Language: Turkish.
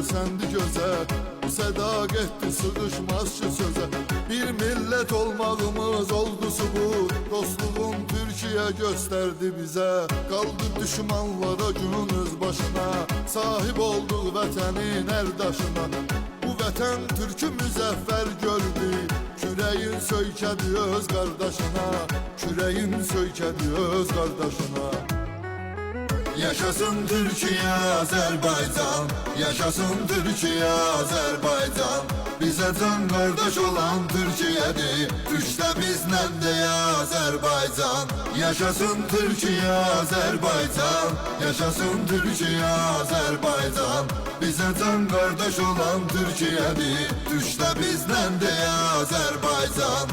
səndi gözə. Bu sədaqətdir, sığışmaz ki sözə. Bir millət olmağımız oldu subut, dostluğun Türkiye gösterdi bize. Kaldı düşmanlara gününüz başına, sahip olduk vətənin erdaşına. Bu vətən türkü müzəffər gördü, küreğin söykədi öz qardaşına, küreğin söykədi öz qardaşına. Yaşasın Türkiye, Azerbaycan, yaşasın Türkiye, Azerbaycan. Bize can kardeş olan Türkiye'dir, üçte bizden de Azerbaycan. Yaşasın Türkiye, Azerbaycan, yaşasın Türkiye, Azerbaycan. Bize can kardeş olan Türkiye'dir, üçte bizden de Azerbaycan.